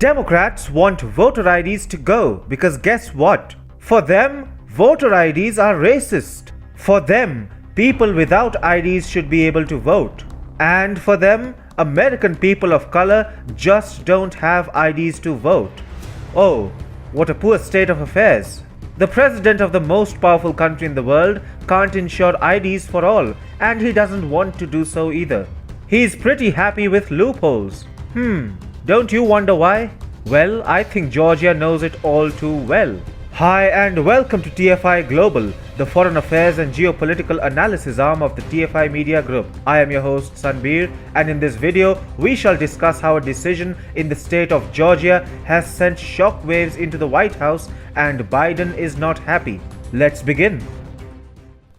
Democrats want voter IDs to go because guess what? For them, voter IDs are racist. For them, people without IDs should be able to vote. And for them, American people of color just don't have IDs to vote. Oh, what a poor state of affairs. The president of the most powerful country in the world can't ensure IDs for all, and he doesn't want to do so either. He's pretty happy with loopholes. Don't you wonder why? Well, I think Georgia knows it all too well. Hi and welcome to TFI Global, the foreign affairs and geopolitical analysis arm of the TFI Media Group. I am your host Sanbir, and in this video we shall discuss how a decision in the state of Georgia has sent shockwaves into the White House and Biden is not happy. Let's begin.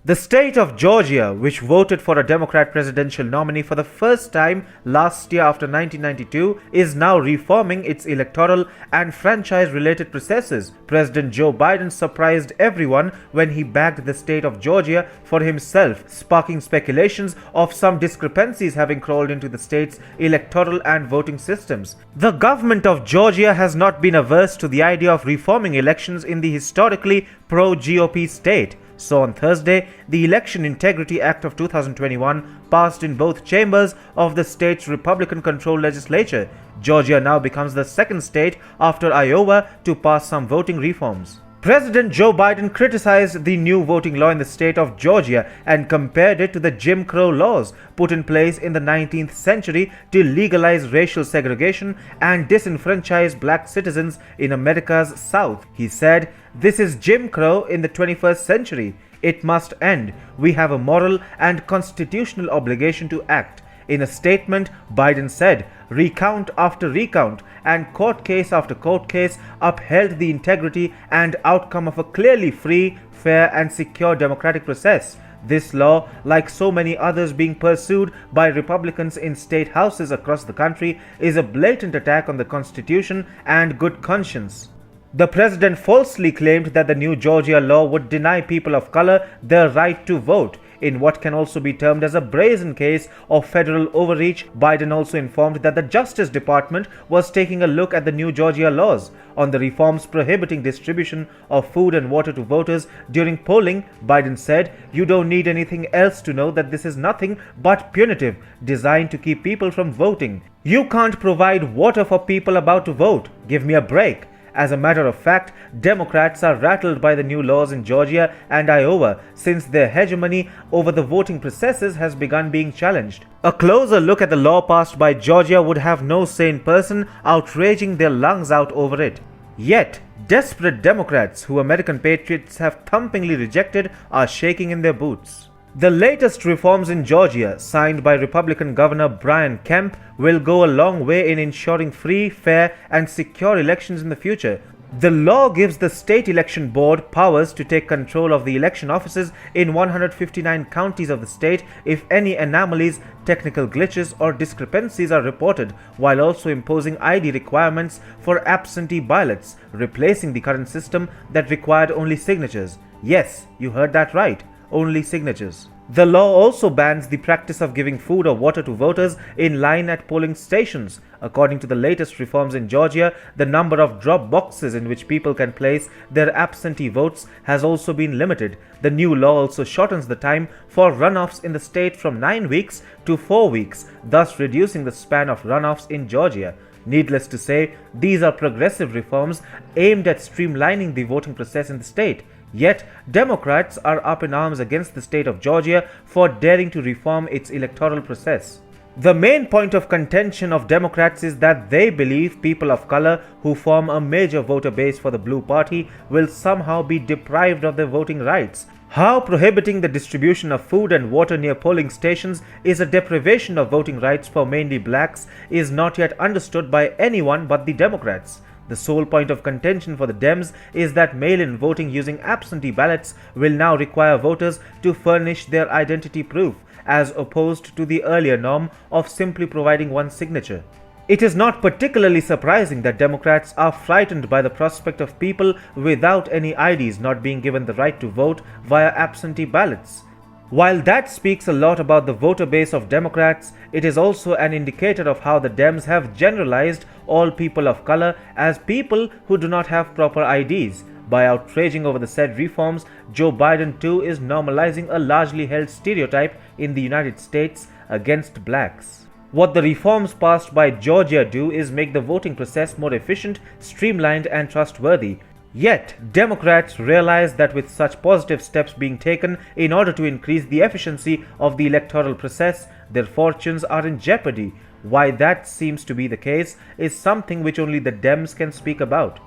The state of Georgia, which voted for a Democrat presidential nominee for the first time last year after 1992, is now reforming its electoral and franchise-related processes. President Joe Biden surprised everyone when he backed the state of Georgia for himself, sparking speculations of some discrepancies having crawled into the state's electoral and voting systems. The government of Georgia has not been averse to the idea of reforming elections in the historically pro-GOP state. So on Thursday, the Election Integrity Act of 2021 passed in both chambers of the state's Republican-controlled legislature. Georgia now becomes the second state after Iowa to pass some voting reforms. President Joe Biden criticized the new voting law in the state of Georgia and compared it to the Jim Crow laws put in place in the 19th century to legalize racial segregation and disenfranchise black citizens in America's South. He said, "This is Jim Crow in the 21st century. It must end. We have a moral and constitutional obligation to act." In a statement, Biden said, recount after recount and court case after court case upheld the integrity and outcome of a clearly free, fair and secure democratic process. This law, like so many others being pursued by Republicans in state houses across the country, is a blatant attack on the Constitution and good conscience. The president falsely claimed that the new Georgia law would deny people of color their right to vote. In what can also be termed as a brazen case of federal overreach, Biden also informed that the Justice Department was taking a look at the new Georgia laws. On the reforms prohibiting distribution of food and water to voters during polling, Biden said, "You don't need anything else to know that this is nothing but punitive, designed to keep people from voting. You can't provide water for people about to vote. Give me a break." As a matter of fact, Democrats are rattled by the new laws in Georgia and Iowa since their hegemony over the voting processes has begun being challenged. A closer look at the law passed by Georgia would have no sane person outraging their lungs out over it. Yet, desperate Democrats who American patriots have thumpingly rejected are shaking in their boots. The latest reforms in Georgia, signed by Republican Governor Brian Kemp, will go a long way in ensuring free, fair, and secure elections in the future. The law gives the state election board powers to take control of the election offices in 159 counties of the state if any anomalies, technical glitches, or discrepancies are reported, while also imposing ID requirements for absentee ballots, replacing the current system that required only signatures. Yes, you heard that right. Only signatures. The law also bans the practice of giving food or water to voters in line at polling stations. According to the latest reforms in Georgia, the number of drop boxes in which people can place their absentee votes has also been limited. The new law also shortens the time for runoffs in the state from 9 weeks to 4 weeks, thus reducing the span of runoffs in Georgia. Needless to say, these are progressive reforms aimed at streamlining the voting process in the state. Yet, Democrats are up in arms against the state of Georgia for daring to reform its electoral process. The main point of contention of Democrats is that they believe people of color who form a major voter base for the Blue Party will somehow be deprived of their voting rights. How prohibiting the distribution of food and water near polling stations is a deprivation of voting rights for mainly blacks is not yet understood by anyone but the Democrats. The sole point of contention for the Dems is that mail-in voting using absentee ballots will now require voters to furnish their identity proof, as opposed to the earlier norm of simply providing one signature. It is not particularly surprising that Democrats are frightened by the prospect of people without any IDs not being given the right to vote via absentee ballots. While that speaks a lot about the voter base of Democrats, it is also an indicator of how the Dems have generalized all people of color as people who do not have proper IDs. By outraging over the said reforms, Joe Biden too is normalizing a largely held stereotype in the United States against blacks. What the reforms passed by Georgia do is make the voting process more efficient, streamlined, and trustworthy. Yet, Democrats realize that with such positive steps being taken in order to increase the efficiency of the electoral process, their fortunes are in jeopardy. Why that seems to be the case is something which only the Dems can speak about.